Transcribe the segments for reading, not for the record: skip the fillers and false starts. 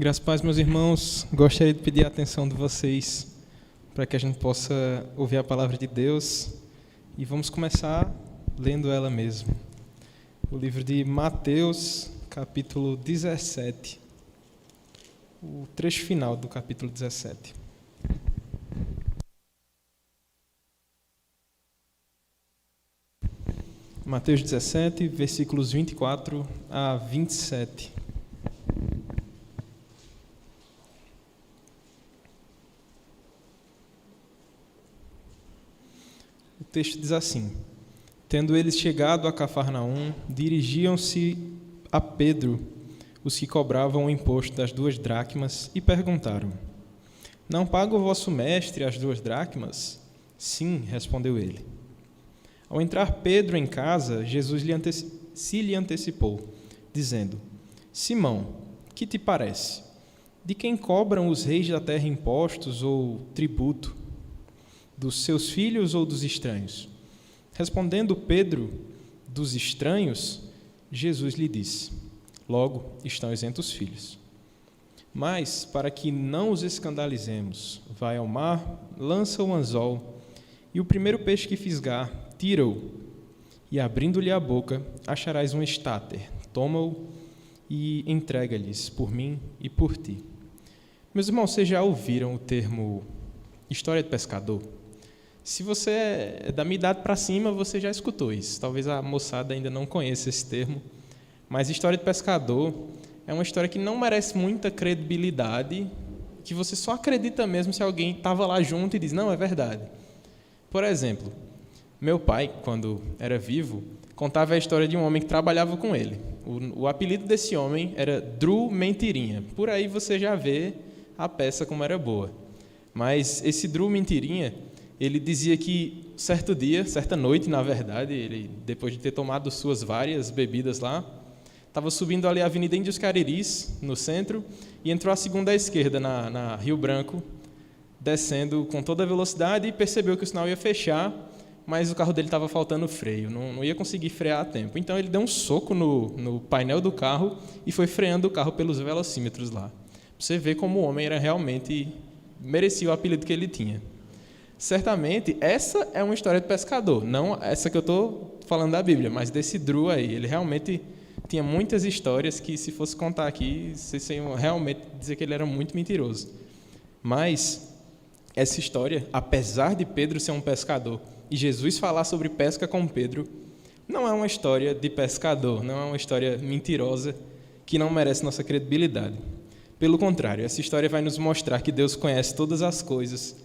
Graças a Deus, meus irmãos, gostaria de pedir a atenção de vocês para que a gente possa ouvir a palavra de Deus e vamos começar lendo ela mesmo. O livro de Mateus, capítulo 17, o trecho final do capítulo 17. Mateus 17, versículos 24 a 27. O texto diz assim: Tendo eles chegado a Cafarnaum, dirigiam-se a Pedro os que cobravam o imposto das 2 dracmas e perguntaram: Não paga o vosso mestre as 2 dracmas? Sim, respondeu ele. Ao entrar Pedro em casa, Jesus lhe antecipou, dizendo: Simão, que te parece? De quem cobram os reis da terra impostos ou tributo? Dos seus filhos ou dos estranhos? Respondendo Pedro, dos estranhos, Jesus lhe disse: Logo estão isentos os filhos. Mas, para que não os escandalizemos, vai ao mar, lança o anzol, e o primeiro peixe que fisgar, tira-o, e abrindo-lhe a boca, acharás um estáter. Toma-o e entrega-lhes por mim e por ti. Meus irmãos, vocês já ouviram o termo história de pescador? Se você é da minha idade para cima, você já escutou isso. Talvez a moçada ainda não conheça esse termo. Mas história de pescador é uma história que não merece muita credibilidade, que você só acredita mesmo se alguém estava lá junto e diz, não, é verdade. Por exemplo, meu pai, quando era vivo, contava a história de um homem que trabalhava com ele. O apelido desse homem era Dru Mentirinha. Por aí você já vê a peça como era boa. Mas esse Dru Mentirinha, ele dizia que certo dia, certa noite, na verdade, ele, depois de ter tomado suas várias bebidas lá, estava subindo ali a Avenida Índios Cariris, no centro, e entrou a segunda à esquerda, na Rio Branco, descendo com toda a velocidade e percebeu que o sinal ia fechar, mas o carro dele estava faltando freio, não ia conseguir frear a tempo. Então ele deu um soco no painel do carro e foi freando o carro pelos velocímetros lá. Você vê como o homem era realmente merecia o apelido que ele tinha. Certamente, essa é uma história de pescador, não essa que eu estou falando da Bíblia, mas desse Dru aí. Ele realmente tinha muitas histórias que, se fosse contar aqui, vocês iam realmente dizer que ele era muito mentiroso. Mas essa história, apesar de Pedro ser um pescador e Jesus falar sobre pesca com Pedro, não é uma história de pescador, não é uma história mentirosa que não merece nossa credibilidade. Pelo contrário, essa história vai nos mostrar que Deus conhece todas as coisas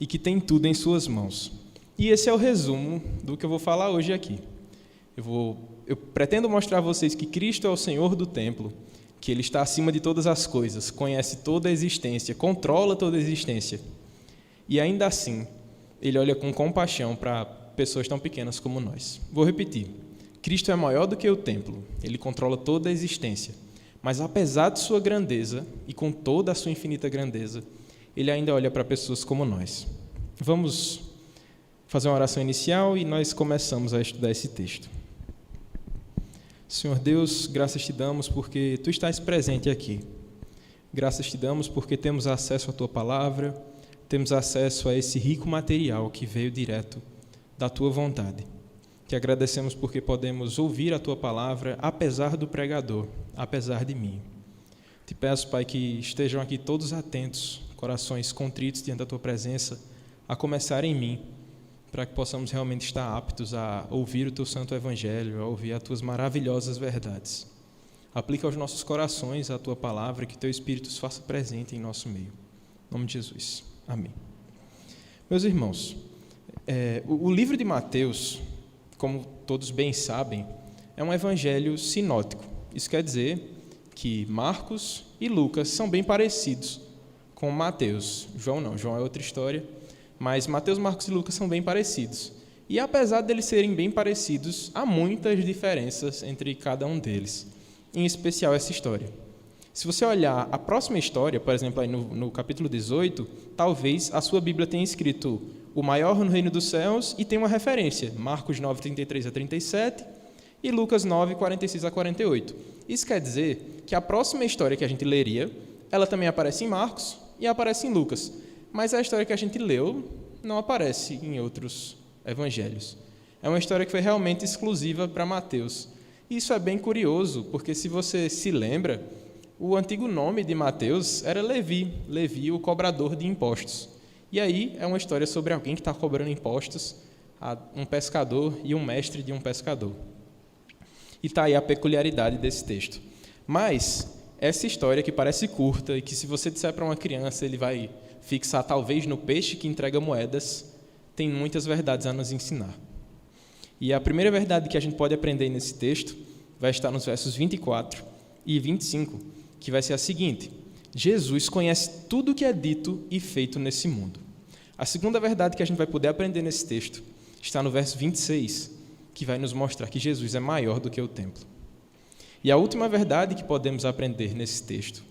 e que tem tudo em suas mãos. E esse é o resumo do que eu vou falar hoje aqui. Eu pretendo mostrar a vocês que Cristo é o Senhor do templo, que Ele está acima de todas as coisas, conhece toda a existência, controla toda a existência. E ainda assim, Ele olha com compaixão para pessoas tão pequenas como nós. Vou repetir. Cristo é maior do que o templo, Ele controla toda a existência. Mas apesar de sua grandeza, e com toda a sua infinita grandeza, Ele ainda olha para pessoas como nós. Vamos fazer uma oração inicial e nós começamos a estudar esse texto. Senhor Deus, graças te damos porque Tu estás presente aqui. Graças te damos porque temos acesso à Tua palavra, temos acesso a esse rico material que veio direto da Tua vontade. Te agradecemos porque podemos ouvir a Tua palavra apesar do pregador, apesar de mim. Te peço, Pai, que estejam aqui todos atentos, corações contritos diante da Tua presença, a começar em mim, para que possamos realmente estar aptos a ouvir o Teu santo Evangelho, a ouvir as Tuas maravilhosas verdades. Aplica aos nossos corações a Tua palavra, que Teu Espírito se faça presente em nosso meio. Em nome de Jesus. Amém. Meus irmãos, o livro de Mateus, como todos bem sabem, é um evangelho sinótico. Isso quer dizer que Marcos e Lucas são bem parecidos com Mateus. João não, João é outra história, mas Mateus, Marcos e Lucas são bem parecidos. E apesar deles serem bem parecidos, há muitas diferenças entre cada um deles, em especial essa história. Se você olhar a próxima história, por exemplo, aí no capítulo 18, talvez a sua Bíblia tenha escrito o maior no reino dos céus e tem uma referência, Marcos 9, 33 a 37 e Lucas 9, 46 a 48. Isso quer dizer que a próxima história que a gente leria Ela também aparece em Marcos e aparece em Lucas, mas a história que a gente leu não aparece em outros evangelhos. É uma história que foi realmente exclusiva para Mateus. Isso é bem curioso, porque se você se lembra, o antigo nome de Mateus era Levi, o cobrador de impostos. E aí é uma história sobre alguém que está cobrando impostos a um pescador e um mestre de um pescador. E está aí a peculiaridade desse texto. Mas essa história que parece curta e que se você disser para uma criança ele vai fixar talvez no peixe que entrega moedas, tem muitas verdades a nos ensinar. E a primeira verdade que a gente pode aprender nesse texto vai estar nos versos 24 e 25, que vai ser a seguinte: Jesus conhece tudo o que é dito e feito nesse mundo. A segunda verdade que a gente vai poder aprender nesse texto está no verso 26, que vai nos mostrar que Jesus é maior do que o templo. E a última verdade que podemos aprender nesse texto,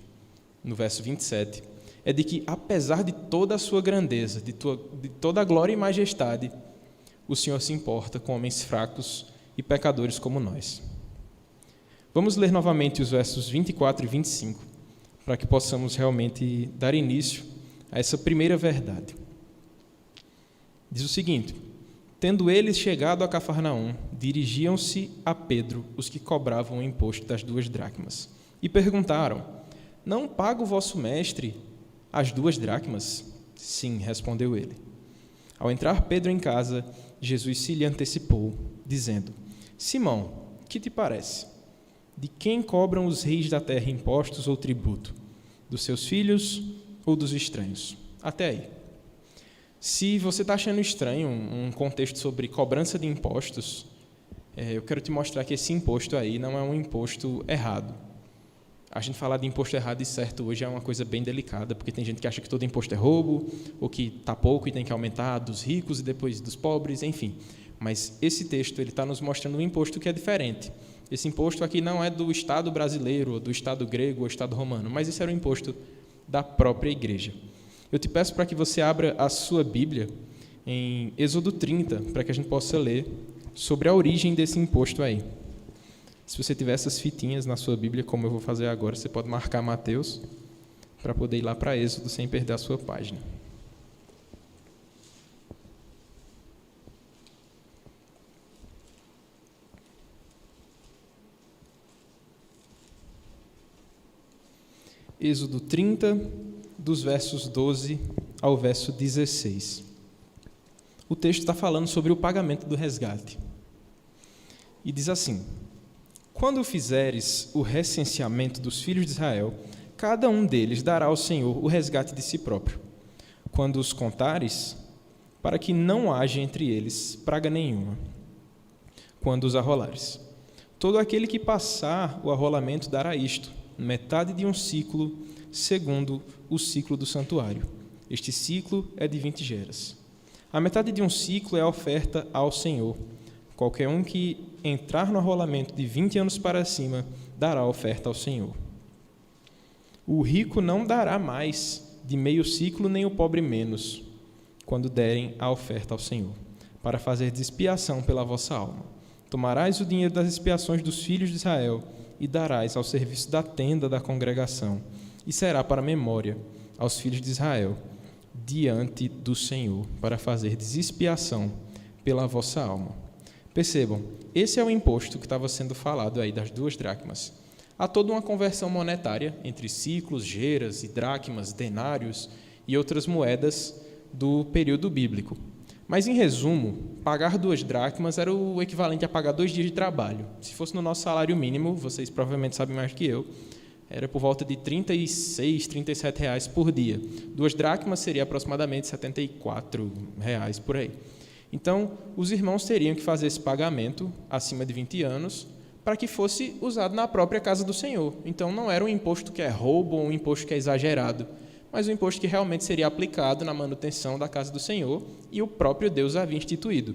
no verso 27, é de que, apesar de toda a sua grandeza, de toda a glória e majestade, o Senhor se importa com homens fracos e pecadores como nós. Vamos ler novamente os versos 24 e 25, para que possamos realmente dar início a essa primeira verdade. Diz o seguinte: tendo eles chegado a Cafarnaum, dirigiam-se a Pedro os que cobravam o imposto das 2 dracmas, e perguntaram: não paga o vosso mestre as 2 dracmas? Sim, respondeu ele. Ao entrar Pedro em casa, Jesus se lhe antecipou, dizendo: Simão, que te parece? De quem cobram os reis da terra impostos ou tributo? Dos seus filhos ou dos estranhos? Até aí. Se você está achando estranho um contexto sobre cobrança de impostos, eu quero te mostrar que esse imposto aí não é um imposto errado. A gente falar de imposto errado e certo hoje é uma coisa bem delicada, porque tem gente que acha que todo imposto é roubo, ou que está pouco e tem que aumentar dos ricos e depois dos pobres, enfim. Mas esse texto está nos mostrando um imposto que é diferente. Esse imposto aqui não é do Estado brasileiro, ou do Estado grego, ou Estado romano, mas esse era o imposto da própria igreja. Eu te peço para que você abra a sua Bíblia em Êxodo 30, para que a gente possa ler sobre a origem desse imposto aí. Se você tiver essas fitinhas na sua Bíblia, como eu vou fazer agora, você pode marcar Mateus, para poder ir lá para Êxodo sem perder a sua página. Êxodo 30, dos versos 12 ao verso 16. O texto está falando sobre o pagamento do resgate. E diz assim: quando fizeres o recenseamento dos filhos de Israel, cada um deles dará ao Senhor o resgate de si próprio. Quando os contares, para que não haja entre eles praga nenhuma, quando os arrolares. Todo aquele que passar o arrolamento dará isto: metade de um ciclo, segundo o ciclo do santuário. Este ciclo é de 20 geras. A metade de um ciclo é a oferta ao Senhor. Qualquer um que entrar no arrolamento de 20 anos para cima dará oferta ao Senhor. O rico não dará mais de meio ciclo, nem o pobre menos, quando derem a oferta ao Senhor, para fazer expiação pela vossa alma. Tomarás o dinheiro das expiações dos filhos de Israel e darás ao serviço da tenda da congregação, e será para memória aos filhos de Israel, diante do Senhor, para fazer expiação pela vossa alma. Percebam, esse é o imposto que estava sendo falado aí das 2 dracmas. Há toda uma conversão monetária entre ciclos, geras e dracmas, denários e outras moedas do período bíblico. Mas, em resumo, pagar 2 dracmas era o equivalente a pagar 2 dias de trabalho. Se fosse no nosso salário mínimo, vocês provavelmente sabem mais do que eu, era por volta de R$ 36, R$ 37 reais por dia. 2 dracmas seria aproximadamente R$ 74 reais por aí. Então, os irmãos teriam que fazer esse pagamento acima de 20 anos para que fosse usado na própria casa do Senhor. Então, não era um imposto que é roubo ou um imposto que é exagerado, mas um imposto que realmente seria aplicado na manutenção da casa do Senhor e o próprio Deus havia instituído.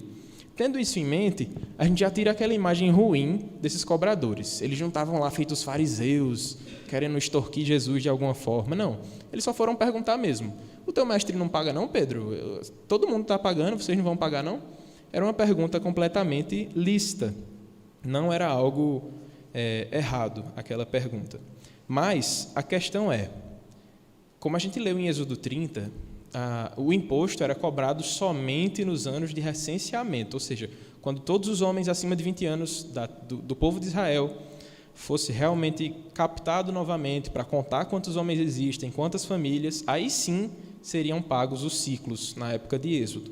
Tendo isso em mente, a gente já tira aquela imagem ruim desses cobradores. Eles não estavam lá feitos fariseus, querendo extorquir Jesus de alguma forma. Não, eles só foram perguntar mesmo: o teu mestre não paga não, Pedro? Todo mundo está pagando, vocês não vão pagar não? Era uma pergunta completamente lícita. Não era algo errado, aquela pergunta. Mas a questão é: como a gente leu em Êxodo 30, o imposto era cobrado somente nos anos de recenseamento, ou seja, quando todos os homens acima de 20 anos do povo de Israel fosse realmente captado novamente para contar quantos homens existem, quantas famílias, aí sim seriam pagos os ciclos na época de Êxodo.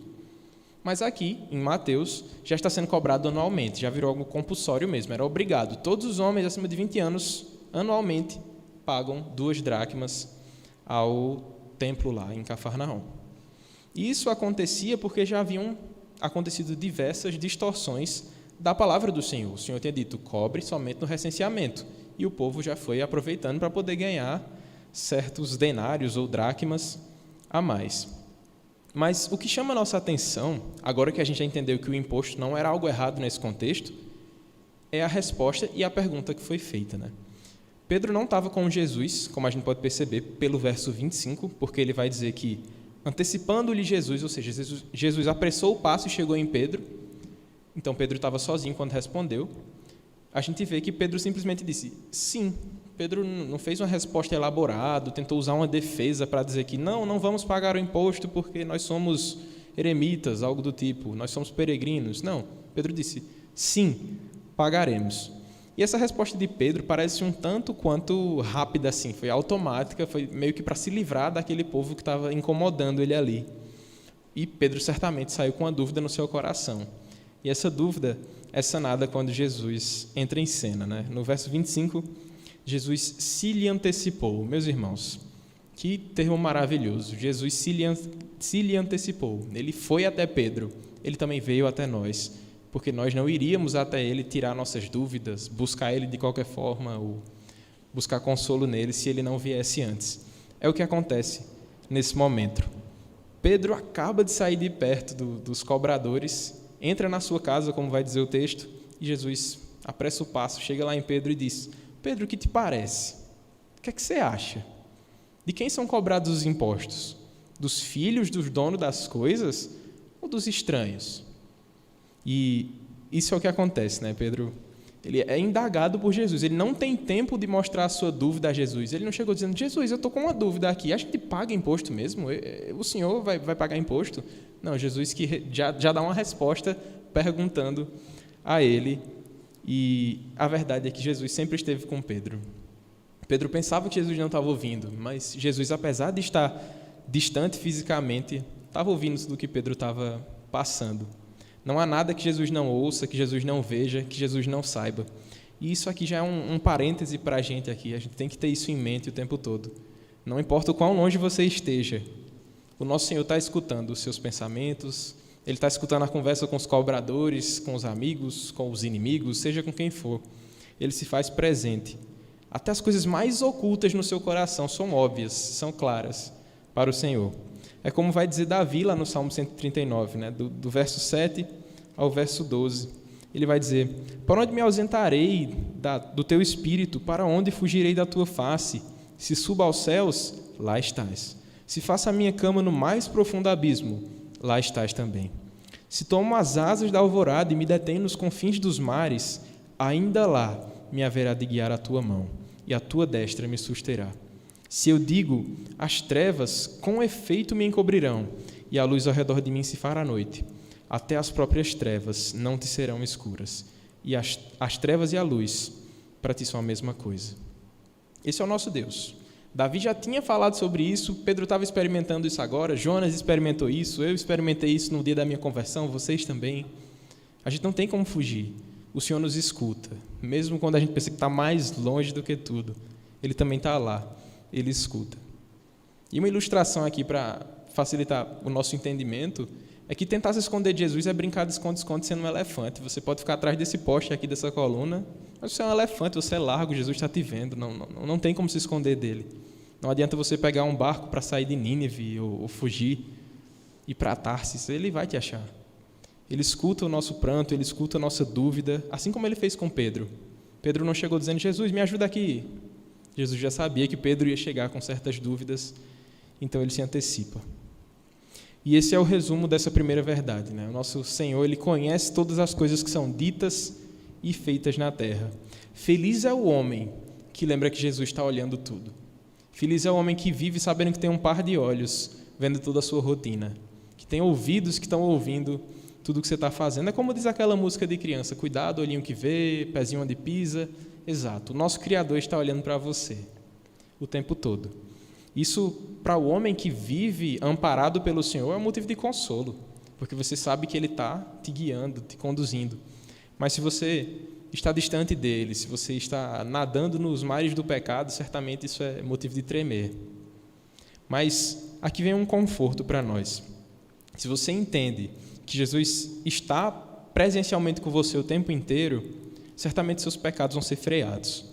Mas aqui, em Mateus, já está sendo cobrado anualmente, já virou algo compulsório mesmo, era obrigado. Todos os homens acima de 20 anos, anualmente, pagam 2 dracmas ao templo lá em Cafarnaum. Isso acontecia porque já haviam acontecido diversas distorções da palavra do Senhor. O Senhor tinha dito, cobre somente no recenseamento, e o povo já foi aproveitando para poder ganhar certos denários ou dracmas a mais. Mas o que chama a nossa atenção, agora que a gente já entendeu que o imposto não era algo errado nesse contexto, é a resposta e a pergunta que foi feita, né? Pedro não estava com Jesus, como a gente pode perceber pelo verso 25, porque ele vai dizer que, antecipando-lhe Jesus, ou seja, Jesus apressou o passo e chegou em Pedro. Então Pedro estava sozinho quando respondeu. A gente vê que Pedro simplesmente disse sim. Pedro não fez uma resposta elaborada, tentou usar uma defesa para dizer que não vamos pagar o imposto porque nós somos eremitas, algo do tipo, nós somos peregrinos. Não, Pedro disse sim, pagaremos. E essa resposta de Pedro parece um tanto quanto rápida assim, foi automática, foi meio que para se livrar daquele povo que estava incomodando ele ali. E Pedro certamente saiu com uma dúvida no seu coração. E essa dúvida é sanada quando Jesus entra em cena, né? No verso 25, Jesus se lhe antecipou. Meus irmãos, que termo maravilhoso. Jesus se lhe antecipou. Ele foi até Pedro, ele também veio até nós, porque nós não iríamos até ele tirar nossas dúvidas, buscar ele de qualquer forma, ou buscar consolo nele se ele não viesse antes. É o que acontece nesse momento. Pedro acaba de sair de perto dos cobradores, entra na sua casa, como vai dizer o texto, e Jesus apressa o passo, chega lá em Pedro e diz: Pedro, o que te parece? O que é que você acha? De quem são cobrados os impostos? Dos filhos dos donos das coisas ou dos estranhos? E isso é o que acontece, né? Pedro, ele é indagado por Jesus, ele não tem tempo de mostrar a sua dúvida a Jesus. Ele não chegou dizendo: Jesus, eu estou com uma dúvida aqui, acha que paga imposto mesmo? O senhor vai pagar imposto? Não, Jesus que já dá uma resposta perguntando a ele. E a verdade é que Jesus sempre esteve com Pedro. Pedro pensava que Jesus não estava ouvindo, mas Jesus, apesar de estar distante fisicamente, estava ouvindo do que Pedro estava passando. Não há nada que Jesus não ouça, que Jesus não veja, que Jesus não saiba. E isso aqui já é um parêntese para a gente aqui. A gente tem que ter isso em mente o tempo todo. Não importa o quão longe você esteja, o nosso Senhor está escutando os seus pensamentos, Ele está escutando a conversa com os cobradores, com os amigos, com os inimigos, seja com quem for. Ele se faz presente. Até as coisas mais ocultas no seu coração são óbvias, são claras para o Senhor. É como vai dizer Davi lá no Salmo 139, né? do verso 7 ao verso 12. Ele vai dizer: para onde me ausentarei do teu espírito? Para onde fugirei da tua face? Se suba aos céus, lá estás. Se faça a minha cama no mais profundo abismo, lá estás também. Se tomo as asas da alvorada e me detenho nos confins dos mares, ainda lá me haverá de guiar a tua mão, e a tua destra me susterá. Se eu digo, as trevas com efeito me encobrirão, e a luz ao redor de mim se fará noite, até as próprias trevas não te serão escuras, e as trevas e a luz para ti são a mesma coisa. Esse é o nosso Deus. Davi já tinha falado sobre isso, Pedro estava experimentando isso agora, Jonas experimentou isso, eu experimentei isso no dia da minha conversão, vocês também. A gente não tem como fugir. O Senhor nos escuta, mesmo quando a gente pensa que está mais longe do que tudo. Ele também está lá, Ele escuta. E uma ilustração aqui para facilitar o nosso entendimento é que tentar se esconder de Jesus é brincar de esconde-esconde sendo um elefante. Você pode ficar atrás desse poste aqui, dessa coluna, mas você é um elefante, você é largo, Jesus está te vendo, não tem como se esconder dele. Não adianta você pegar um barco para sair de Nínive ou fugir e ir para Tarsis, ele vai te achar. Ele escuta o nosso pranto, ele escuta a nossa dúvida, assim como ele fez com Pedro. Pedro não chegou dizendo: Jesus, me ajuda aqui. Jesus já sabia que Pedro ia chegar com certas dúvidas, então ele se antecipa. E esse é o resumo dessa primeira verdade, né? O nosso Senhor, Ele conhece todas as coisas que são ditas e feitas na terra. Feliz é o homem que lembra que Jesus está olhando tudo. Feliz é o homem que vive sabendo que tem um par de olhos, vendo toda a sua rotina, que tem ouvidos que estão ouvindo tudo que você está fazendo. É como diz aquela música de criança, cuidado, olhinho que vê, pezinho onde pisa. Exato, o nosso Criador está olhando para você o tempo todo. Isso, para o homem que vive amparado pelo Senhor, é um motivo de consolo, porque você sabe que Ele está te guiando, te conduzindo. Mas se você está distante dele, se você está nadando nos mares do pecado, certamente isso é motivo de tremer. Mas aqui vem um conforto para nós. Se você entende que Jesus está presencialmente com você o tempo inteiro, certamente seus pecados vão ser freados.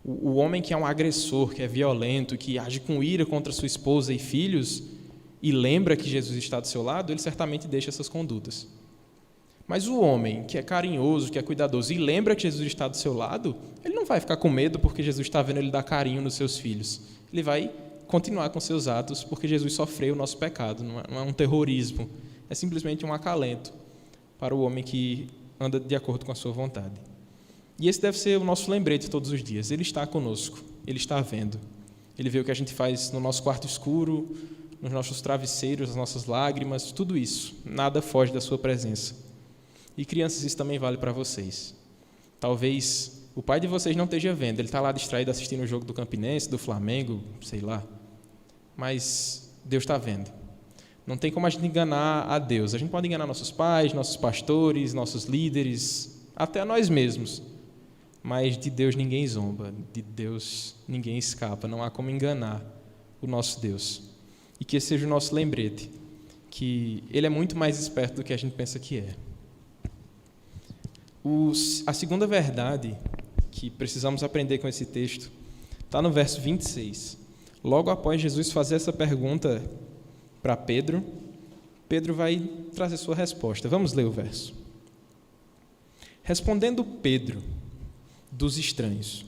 O homem que é um agressor, que é violento, que age com ira contra sua esposa e filhos, e lembra que Jesus está do seu lado, ele certamente deixa essas condutas. Mas o homem que é carinhoso, que é cuidadoso e lembra que Jesus está do seu lado, ele não vai ficar com medo porque Jesus está vendo ele dar carinho nos seus filhos. Ele vai continuar com seus atos porque Jesus sofreu o nosso pecado. Não é um terrorismo, é simplesmente um acalento para o homem que anda de acordo com a sua vontade. E esse deve ser o nosso lembrete todos os dias. Ele está conosco, Ele está vendo. Ele vê o que a gente faz no nosso quarto escuro, nos nossos travesseiros, as nossas lágrimas, tudo isso. Nada foge da sua presença. E crianças, isso também vale para vocês. Talvez o pai de vocês não esteja vendo, ele está lá distraído assistindo o jogo do Campinense, do Flamengo, sei lá. Mas Deus está vendo. Não tem como a gente enganar a Deus. A gente pode enganar nossos pais, nossos pastores, nossos líderes, até a nós mesmos. Mas de Deus ninguém zomba, de Deus ninguém escapa, não há como enganar o nosso Deus. E que esse seja o nosso lembrete, que Ele é muito mais esperto do que a gente pensa que é. A segunda verdade que precisamos aprender com esse texto está no verso 26. Logo após Jesus fazer essa pergunta para Pedro, Pedro vai trazer sua resposta. Vamos ler o verso. Respondendo Pedro dos estranhos,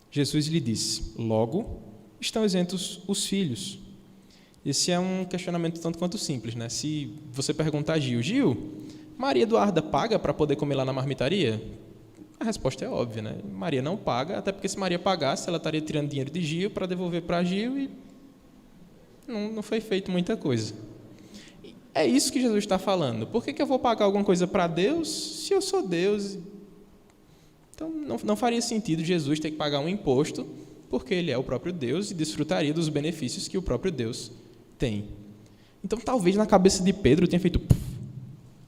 Jesus lhe disse: logo estão isentos os filhos. Esse é um questionamento tanto quanto simples, né? Se você perguntar a Gil, Maria Eduarda paga para poder comer lá na marmitaria? A resposta é óbvia, né? Maria não paga, até porque se Maria pagasse, ela estaria tirando dinheiro de Gil para devolver para Gil e não foi feito muita coisa. É isso que Jesus está falando. Por que eu vou pagar alguma coisa para Deus se eu sou Deus? Então, não faria sentido Jesus ter que pagar um imposto, porque Ele é o próprio Deus e desfrutaria dos benefícios que o próprio Deus tem. Então, talvez na cabeça de Pedro tenha feito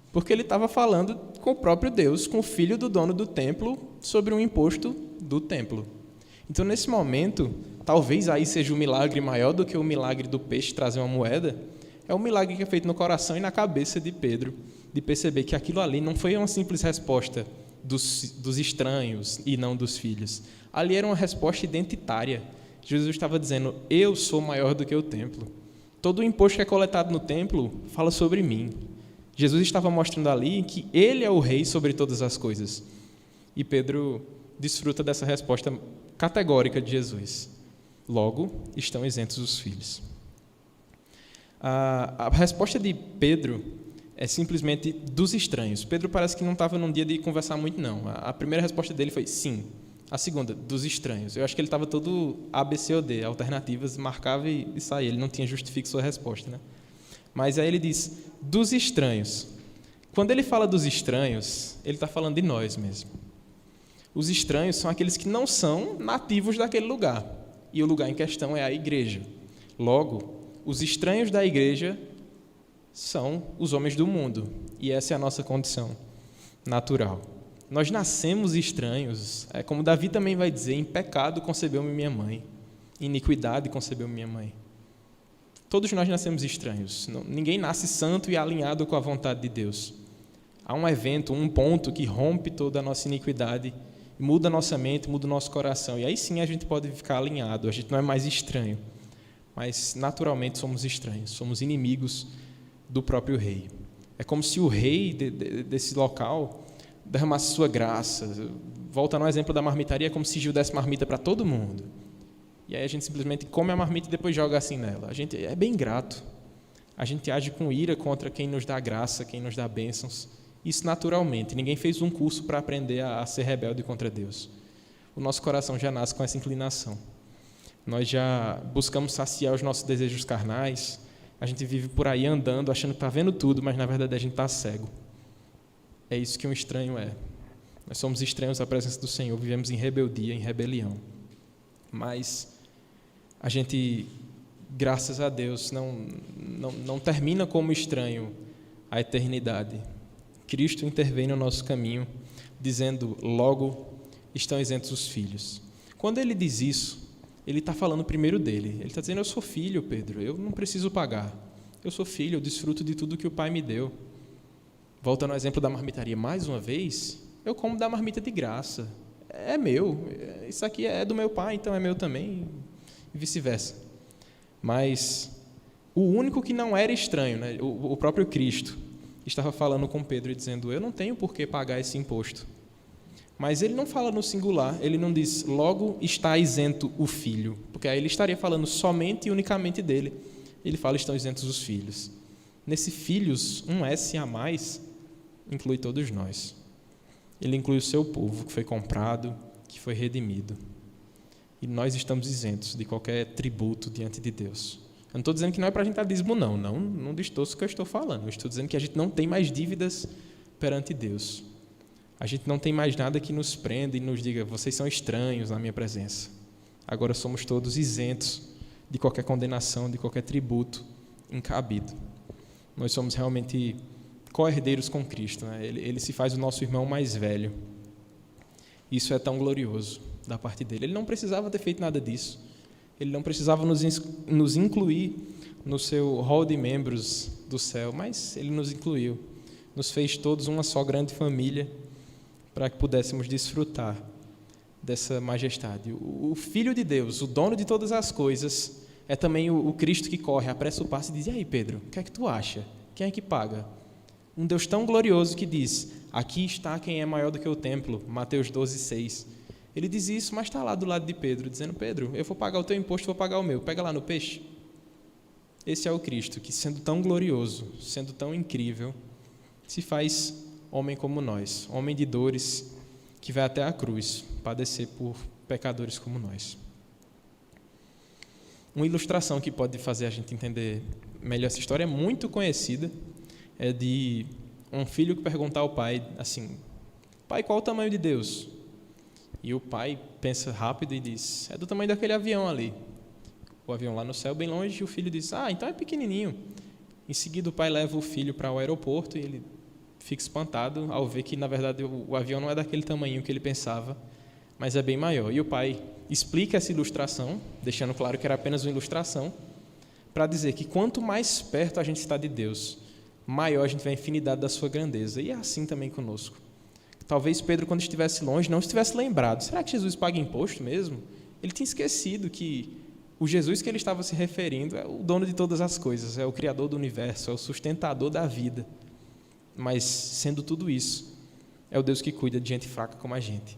porque ele estava falando com o próprio Deus, com o filho do dono do templo, sobre um imposto do templo. Então, nesse momento, talvez aí seja um milagre maior do que o milagre do peixe trazer uma moeda. É um milagre que é feito no coração e na cabeça de Pedro, de perceber que aquilo ali não foi uma simples resposta dos estranhos e não dos filhos. Ali era uma resposta identitária. Jesus estava dizendo: eu sou maior do que o templo. Todo o imposto que é coletado no templo fala sobre mim. Jesus estava mostrando ali que Ele é o rei sobre todas as coisas. E Pedro desfruta dessa resposta categórica de Jesus. Logo, estão isentos os filhos. A resposta de Pedro é simplesmente dos estranhos. Pedro parece que não estava num dia de conversar muito, não. A primeira resposta dele foi sim. A segunda, dos estranhos. Eu acho que ele estava todo A, B, C ou D, alternativas, marcava e saía. Ele não tinha justifique sua resposta, né? Mas aí ele diz, dos estranhos. Quando ele fala dos estranhos, ele está falando de nós mesmo. Os estranhos são aqueles que não são nativos daquele lugar. E o lugar em questão é a igreja. Logo, os estranhos da igreja são os homens do mundo. E essa é a nossa condição natural. Nós nascemos estranhos. É como Davi também vai dizer, em pecado concebeu-me minha mãe. Em iniquidade concebeu-me minha mãe. Todos nós nascemos estranhos. Ninguém nasce santo e alinhado com a vontade de Deus. Há um evento, um ponto que rompe toda a nossa iniquidade, muda a nossa mente, muda o nosso coração. E aí sim a gente pode ficar alinhado, a gente não é mais estranho. Mas naturalmente somos estranhos, somos inimigos do próprio rei. É como se o rei desse local derramasse sua graça. Volta no exemplo da marmitaria, é como se Gil desse marmita para todo mundo. E aí a gente simplesmente come a marmita e depois joga assim nela. A gente é bem grato. A gente age com ira contra quem nos dá graça, quem nos dá bênçãos. Isso naturalmente. Ninguém fez um curso para aprender a ser rebelde contra Deus. O nosso coração já nasce com essa inclinação. Nós já buscamos saciar os nossos desejos carnais. A gente vive por aí andando, achando que está vendo tudo, mas na verdade a gente está cego. É isso que um estranho é. Nós somos estranhos à presença do Senhor, vivemos em rebeldia, em rebelião. Mas a gente, graças a Deus, não termina como estranho a eternidade. Cristo intervém no nosso caminho, dizendo, logo estão isentos os filhos. Quando ele diz isso, ele está falando primeiro dele. Ele está dizendo, eu sou filho, Pedro, eu não preciso pagar. Eu sou filho, eu desfruto de tudo que o Pai me deu. Voltando ao exemplo da marmitaria, mais uma vez, eu como da marmita de graça. É meu, isso aqui é do meu Pai, então é meu também, e vice-versa. Mas o único que não era estranho, né, o próprio Cristo, estava falando com Pedro e dizendo, eu não tenho por que pagar esse imposto. Mas ele não fala no singular, ele não diz, logo está isento o filho, porque aí ele estaria falando somente e unicamente dele. Ele fala, estão isentos os filhos. Nesse filhos, um S a mais inclui todos nós. Ele inclui o seu povo, que foi comprado, que foi redimido. E nós estamos isentos de qualquer tributo diante de Deus. Eu não estou dizendo que não é para a gente dar dízimo, não distorço o que eu estou falando. Eu estou dizendo que a gente não tem mais dívidas perante Deus. A gente não tem mais nada que nos prenda e nos diga, vocês são estranhos na minha presença. Agora somos todos isentos de qualquer condenação, de qualquer tributo incabido. Nós somos realmente co-herdeiros com Cristo, né? Ele se faz o nosso irmão mais velho. Isso é tão glorioso da parte dele. Ele não precisava ter feito nada disso. Ele não precisava nos incluir no seu hall de membros do céu, mas ele nos incluiu. Nos fez todos uma só grande família para que pudéssemos desfrutar dessa majestade. O Filho de Deus, o dono de todas as coisas, é também o Cristo que corre, apressa o passo e diz, e aí, Pedro, o que é que tu acha? Quem é que paga? Um Deus tão glorioso que diz, aqui está quem é maior do que o templo, Mateus 12:6. Ele diz isso, mas está lá do lado de Pedro, dizendo, Pedro, eu vou pagar o teu imposto, vou pagar o meu, pega lá no peixe. Esse é o Cristo, que sendo tão glorioso, sendo tão incrível, se faz homem como nós, homem de dores, que vai até a cruz, padecer por pecadores como nós. Uma ilustração que pode fazer a gente entender melhor essa história, é muito conhecida, é de um filho que perguntar ao pai assim, pai, qual o tamanho de Deus? E o pai pensa rápido e diz, é do tamanho daquele avião ali. O avião lá no céu, bem longe, e o filho diz, então é pequenininho. Em seguida, o pai leva o filho para o aeroporto e ele fica espantado ao ver que, na verdade, o avião não é daquele tamanho que ele pensava, mas é bem maior. E o pai explica essa ilustração, deixando claro que era apenas uma ilustração, para dizer que quanto mais perto a gente está de Deus, maior a gente vê a infinidade da sua grandeza. E é assim também conosco. Talvez Pedro, quando estivesse longe, não estivesse lembrado. Será que Jesus paga imposto mesmo? Ele tinha esquecido que o Jesus que ele estava se referindo é o dono de todas as coisas, é o Criador do universo, é o sustentador da vida. Mas, sendo tudo isso, é o Deus que cuida de gente fraca como a gente.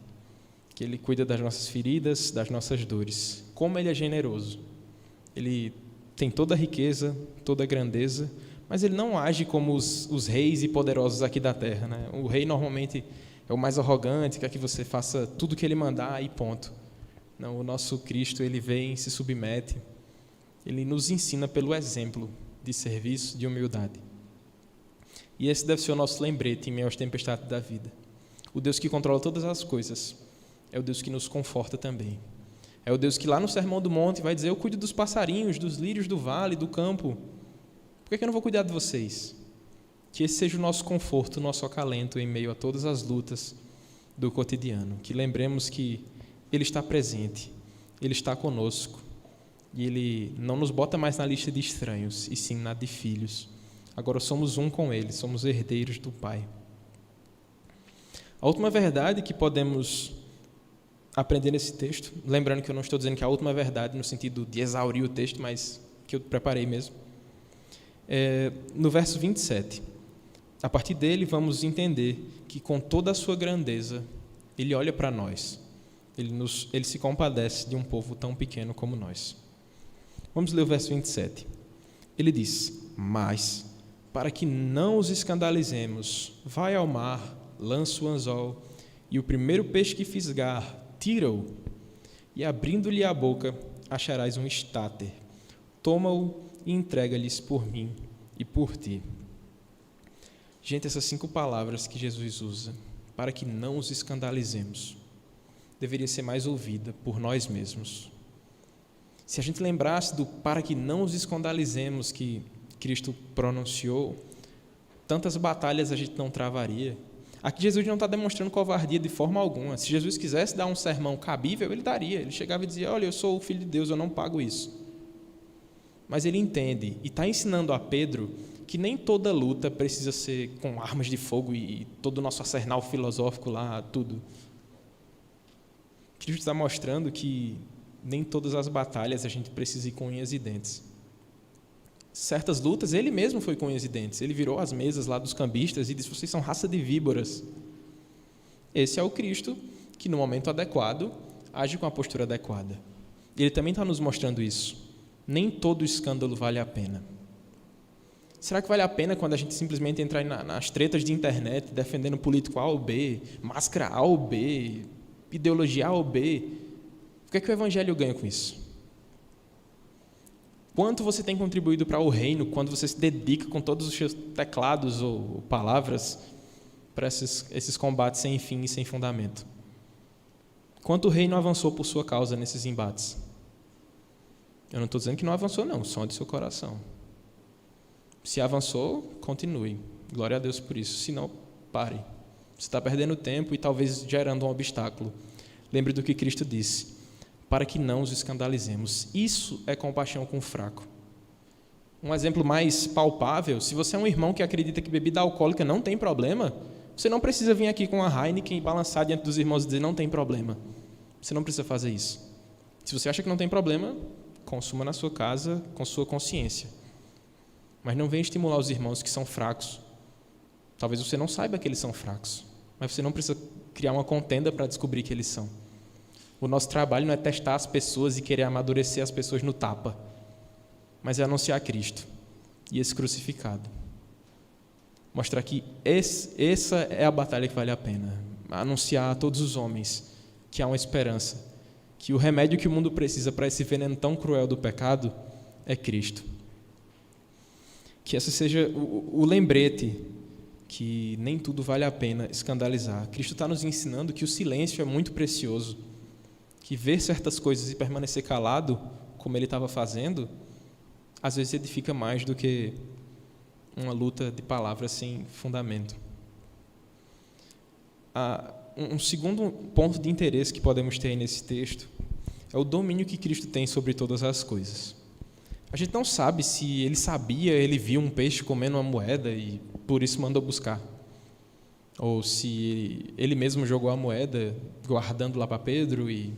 Que Ele cuida das nossas feridas, das nossas dores. Como Ele é generoso. Ele tem toda a riqueza, toda a grandeza, mas Ele não age como os reis e poderosos aqui da terra, né? O rei normalmente é o mais arrogante, quer que você faça tudo o que Ele mandar e ponto. Não, o nosso Cristo, Ele vem, se submete. Ele nos ensina pelo exemplo de serviço, de humildade. E esse deve ser o nosso lembrete em meio às tempestades da vida. O Deus que controla todas as coisas é o Deus que nos conforta também. É o Deus que lá no Sermão do Monte vai dizer, eu cuido dos passarinhos, dos lírios do vale, do campo. Por que eu não vou cuidar de vocês? Que esse seja o nosso conforto, o nosso acalento em meio a todas as lutas do cotidiano. Que lembremos que Ele está presente, Ele está conosco. E Ele não nos bota mais na lista de estranhos, e sim na de filhos. Agora somos um com Ele, somos herdeiros do Pai. A última verdade que podemos aprender nesse texto, lembrando que eu não estou dizendo que é a última verdade no sentido de exaurir o texto, mas que eu preparei mesmo, no verso 27. A partir dele vamos entender que com toda a sua grandeza, Ele olha para nós, Ele se compadece de um povo tão pequeno como nós. Vamos ler o verso 27. Ele diz, mas, para que não os escandalizemos, vai ao mar, lança o anzol, e o primeiro peixe que fisgar, tira-o, e abrindo-lhe a boca, acharás um estáter. Toma-o e entrega-lhes por mim e por ti. Gente, essas 5 palavras que Jesus usa, para que não os escandalizemos, deveria ser mais ouvida por nós mesmos. Se a gente lembrasse do para que não os escandalizemos que Cristo pronunciou, tantas batalhas a gente não travaria. Aqui Jesus não está demonstrando covardia de forma alguma. Se Jesus quisesse dar um sermão cabível, ele daria. Ele chegava e dizia, olha, eu sou o Filho de Deus, eu não pago isso. Mas ele entende e está ensinando a Pedro que nem toda luta precisa ser com armas de fogo e todo o nosso arsenal filosófico lá, tudo. Cristo está mostrando que nem todas as batalhas a gente precisa ir com unhas e dentes. Certas lutas, ele mesmo foi com unhas e dentes. Ele virou as mesas lá dos cambistas e disse, vocês são raça de víboras. Esse é o Cristo que, no momento adequado, age com a postura adequada. Ele também está nos mostrando isso. Nem todo escândalo vale a pena. Será que vale a pena quando a gente simplesmente entrar nas tretas de internet, defendendo político A ou B, máscara A ou B, ideologia A ou B? O que é que o Evangelho ganha com isso? Quanto você tem contribuído para o reino quando você se dedica com todos os seus teclados ou palavras para esses combates sem fim e sem fundamento? Quanto o reino avançou por sua causa nesses embates? Eu não estou dizendo que não avançou, não. Sonde seu coração. Se avançou, continue. Glória a Deus por isso. Se não, pare. Você está perdendo tempo e talvez gerando um obstáculo. Lembre do que Cristo disse. Para que não os escandalizemos. Isso é compaixão com o fraco. Um exemplo mais palpável, se você é um irmão que acredita que bebida alcoólica não tem problema, você não precisa vir aqui com a Heineken e balançar diante dos irmãos e dizer não tem problema. Você não precisa fazer isso. Se você acha que não tem problema, consuma na sua casa com sua consciência. Mas não venha estimular os irmãos que são fracos. Talvez você não saiba que eles são fracos, mas você não precisa criar uma contenda para descobrir que eles são. O nosso trabalho não é testar as pessoas e querer amadurecer as pessoas no tapa, mas é anunciar Cristo e esse crucificado. Mostrar que essa é a batalha que vale a pena. Anunciar a todos os homens que há uma esperança, que o remédio que o mundo precisa para esse veneno tão cruel do pecado é Cristo. Que esse seja o lembrete que nem tudo vale a pena escandalizar. Cristo está nos ensinando que o silêncio é muito precioso, que ver certas coisas e permanecer calado, como ele estava fazendo, às vezes edifica mais do que uma luta de palavras sem fundamento. Um segundo ponto de interesse que podemos ter nesse texto é o domínio que Cristo tem sobre todas as coisas. A gente não sabe se ele sabia, ele viu um peixe comendo uma moeda e por isso mandou buscar. Ou se ele mesmo jogou a moeda, guardando lá para Pedro. E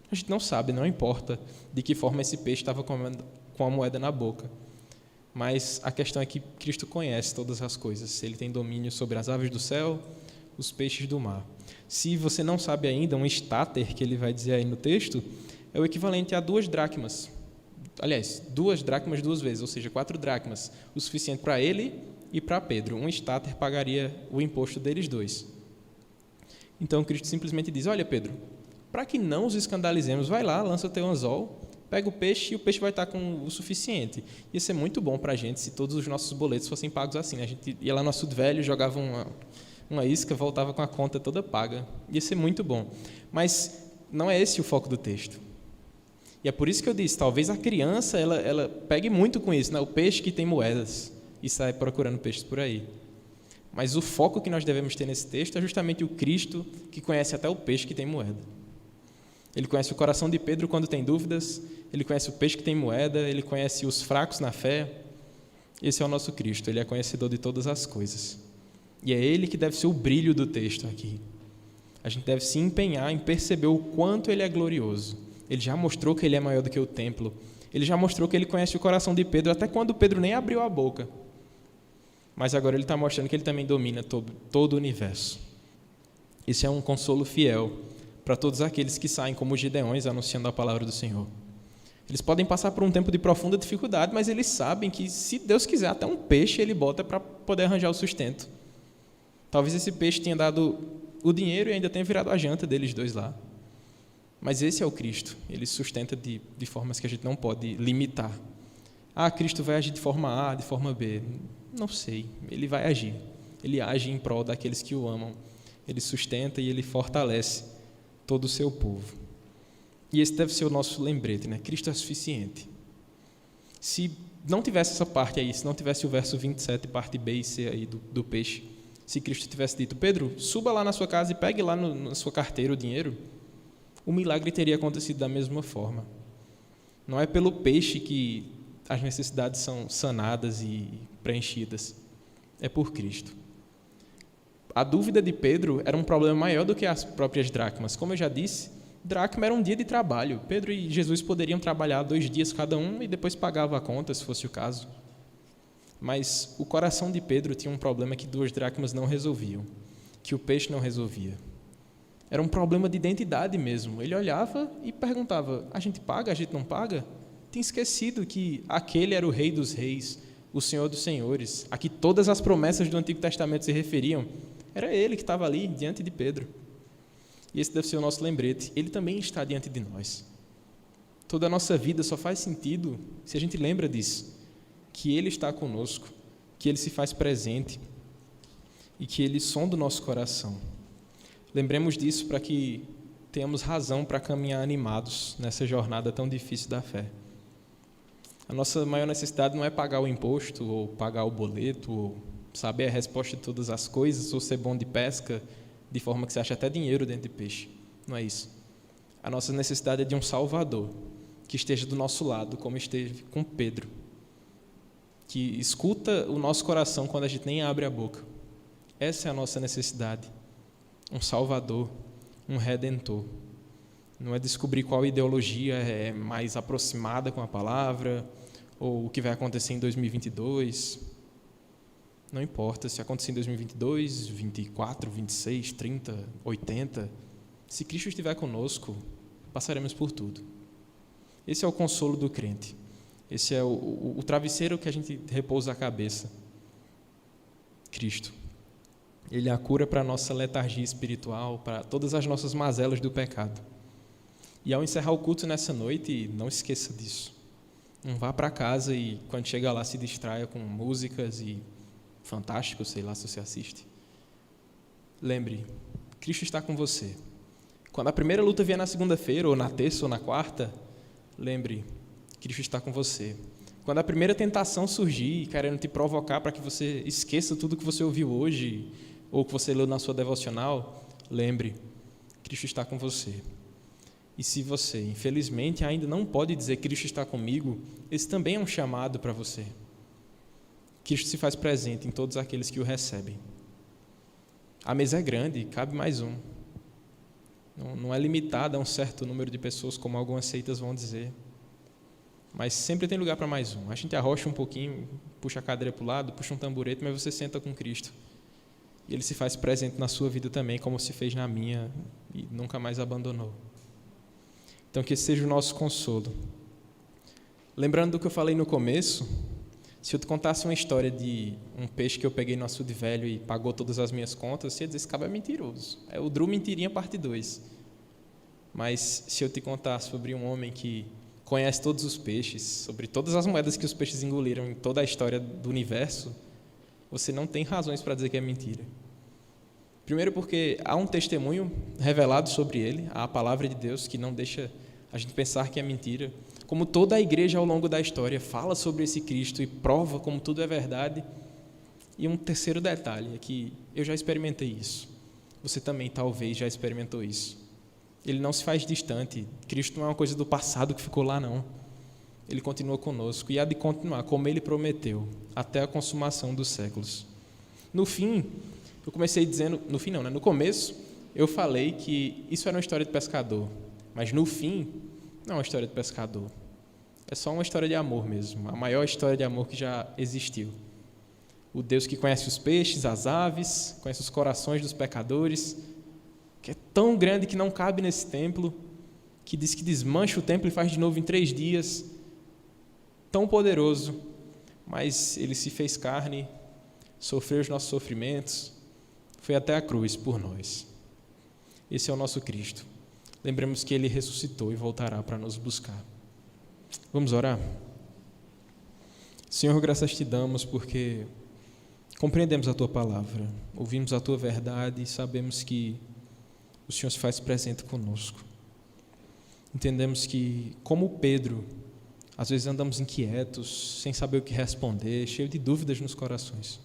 a gente não sabe, não importa de que forma esse peixe estava comendo com a moeda na boca. Mas a questão é que Cristo conhece todas as coisas. Ele tem domínio sobre as aves do céu, os peixes do mar. Se você não sabe ainda, um estáter, que ele vai dizer aí no texto, é o equivalente a 2 dracmas. Aliás, 2 dracmas 2 vezes, ou seja, 4 dracmas, o suficiente para ele e para Pedro. Um estáter pagaria o imposto deles 2. Então, Cristo simplesmente diz, olha, Pedro, para que não os escandalizemos, vai lá, lança o teu anzol, pega o peixe e o peixe vai estar com o suficiente. Ia ser muito bom para a gente se todos os nossos boletos fossem pagos assim. A gente ia lá no açude velho, jogava uma isca, voltava com a conta toda paga. Ia ser muito bom. Mas não é esse o foco do texto. E é por isso que eu disse, talvez a criança ela pegue muito com isso, né? O peixe que tem moedas, e sai procurando peixes por aí. Mas o foco que nós devemos ter nesse texto é justamente o Cristo que conhece até o peixe que tem moeda. Ele conhece o coração de Pedro quando tem dúvidas, ele conhece o peixe que tem moeda, ele conhece os fracos na fé. Esse é o nosso Cristo, ele é conhecedor de todas as coisas. E é ele que deve ser o brilho do texto aqui. A gente deve se empenhar em perceber o quanto ele é glorioso. Ele já mostrou que ele é maior do que o templo. Ele já mostrou que ele conhece o coração de Pedro, até quando Pedro nem abriu a boca. Mas agora ele está mostrando que ele também domina todo o universo. Esse é um consolo fiel para todos aqueles que saem como Gideões anunciando a palavra do Senhor. Eles podem passar por um tempo de profunda dificuldade, mas eles sabem que, se Deus quiser, até um peixe ele bota para poder arranjar o sustento. Talvez esse peixe tenha dado o dinheiro e ainda tenha virado a janta deles 2 lá. Mas esse é o Cristo. Ele sustenta de formas que a gente não pode limitar. Cristo vai agir de forma A, de forma B. Não sei. Ele vai agir. Ele age em prol daqueles que o amam. Ele sustenta e ele fortalece todo o seu povo. E esse deve ser o nosso lembrete, né? Cristo é suficiente. Se não tivesse essa parte aí, se não tivesse o verso 27, parte B e C aí do peixe, se Cristo tivesse dito, Pedro, suba lá na sua casa e pegue lá na sua carteira o dinheiro, o milagre teria acontecido da mesma forma. Não é pelo peixe que as necessidades são sanadas e preenchidas, é por Cristo. A dúvida de Pedro era um problema maior do que as próprias dracmas. Como eu já disse, dracma era um dia de trabalho. Pedro e Jesus poderiam trabalhar 2 dias cada um e depois pagava a conta, se fosse o caso. Mas o coração de Pedro tinha um problema que 2 dracmas não resolviam, que o peixe não resolvia. Era um problema de identidade mesmo. Ele olhava e perguntava, a gente paga, a gente não paga? Tinha esquecido que aquele era o Rei dos Reis, o Senhor dos Senhores, a que todas as promessas do Antigo Testamento se referiam. Era ele que estava ali, diante de Pedro. E esse deve ser o nosso lembrete. Ele também está diante de nós. Toda a nossa vida só faz sentido se a gente lembra disso, que Ele está conosco, que Ele se faz presente e que Ele sonda o nosso coração. Lembremos disso para que tenhamos razão para caminhar animados nessa jornada tão difícil da fé. A nossa maior necessidade não é pagar o imposto ou pagar o boleto ou saber a resposta de todas as coisas ou ser bom de pesca de forma que você acha até dinheiro dentro de peixe. Não é isso. A nossa necessidade é de um Salvador que esteja do nosso lado, como esteve com Pedro, que escuta o nosso coração quando a gente nem abre a boca. Essa é a nossa necessidade. Um Salvador, um Redentor. Não é descobrir qual ideologia é mais aproximada com a palavra ou o que vai acontecer em 2022. Não importa se acontecer em 2022, 24, 26, 30, 80. Se Cristo estiver conosco, passaremos por tudo. Esse é o consolo do crente. Esse é o travesseiro que a gente repousa a cabeça. Cristo. Ele é a cura para a nossa letargia espiritual, para todas as nossas mazelas do pecado. E ao encerrar o culto nessa noite, não esqueça disso. Não vá para casa e, quando chega lá, se distraia com músicas e fantástico, sei lá se você assiste. Lembre, Cristo está com você. Quando a primeira luta vier na segunda-feira, ou na terça, ou na quarta, lembre, Cristo está com você. Quando a primeira tentação surgir, querendo te provocar para que você esqueça tudo que você ouviu hoje, ou que você leu na sua devocional, lembre, Cristo está com você. E se você, infelizmente, ainda não pode dizer Cristo está comigo, esse também é um chamado para você. Cristo se faz presente em todos aqueles que o recebem. A mesa é grande, cabe mais um. Não é limitada a um certo número de pessoas, como algumas seitas vão dizer. Mas sempre tem lugar para mais um. A gente arrocha um pouquinho, puxa a cadeira para o lado, puxa um tamborete, mas você senta com Cristo. E Ele se faz presente na sua vida também, como se fez na minha, e nunca mais abandonou. Então, que esse seja o nosso consolo. Lembrando do que eu falei no começo, se eu te contasse uma história de um peixe que eu peguei no açude velho e pagou todas as minhas contas, você ia dizer, esse cara é mentiroso. É o Drew Mentirinha parte 2. Mas se eu te contar sobre um homem que conhece todos os peixes, sobre todas as moedas que os peixes engoliram em toda a história do universo, você não tem razões para dizer que é mentira. Primeiro porque há um testemunho revelado sobre ele, a palavra de Deus, que não deixa a gente pensar que é mentira. Como toda a igreja ao longo da história fala sobre esse Cristo e prova como tudo é verdade. E um terceiro detalhe é que eu já experimentei isso. Você também talvez já experimentou isso. Ele não se faz distante. Cristo não é uma coisa do passado que ficou lá, não. Ele continua conosco e há de continuar, como Ele prometeu, até a consumação dos séculos. No fim, eu comecei dizendo... No fim não, né? No começo, eu falei que isso era uma história de pescador. Mas no fim, não é uma história de pescador. É só uma história de amor mesmo. A maior história de amor que já existiu. O Deus que conhece os peixes, as aves, conhece os corações dos pecadores, que é tão grande que não cabe nesse templo, que diz que desmancha o templo e faz de novo em 3 dias. Tão poderoso, mas Ele se fez carne, sofreu os nossos sofrimentos, foi até a cruz por nós. Esse é o nosso Cristo. lembremos que Ele ressuscitou e voltará para nos buscar. Vamos orar? Senhor, graças te damos porque compreendemos a Tua palavra, ouvimos a Tua verdade e sabemos que o Senhor se faz presente conosco. Entendemos que, como Pedro, às vezes andamos inquietos, sem saber o que responder, cheio de dúvidas nos corações.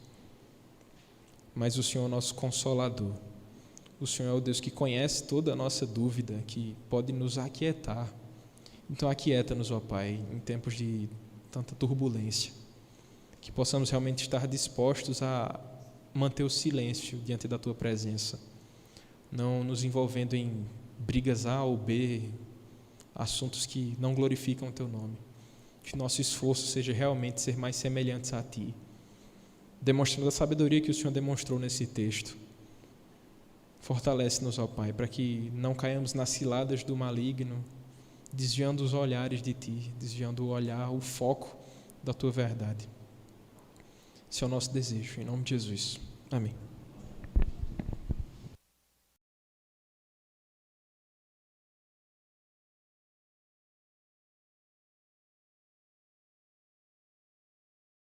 Mas o Senhor é o nosso Consolador. O Senhor é o Deus que conhece toda a nossa dúvida, que pode nos aquietar. Então aquieta-nos, ó Pai, em tempos de tanta turbulência, que possamos realmente estar dispostos a manter o silêncio diante da Tua presença, não nos envolvendo em brigas A ou B, assuntos que não glorificam o Teu nome. Que nosso esforço seja realmente ser mais semelhantes a Ti, demonstrando a sabedoria que o Senhor demonstrou nesse texto. Fortalece-nos, ó Pai, para que não caiamos nas ciladas do maligno, desviando os olhares de Ti, desviando o olhar, o foco da Tua verdade. Esse é o nosso desejo, em nome de Jesus. Amém.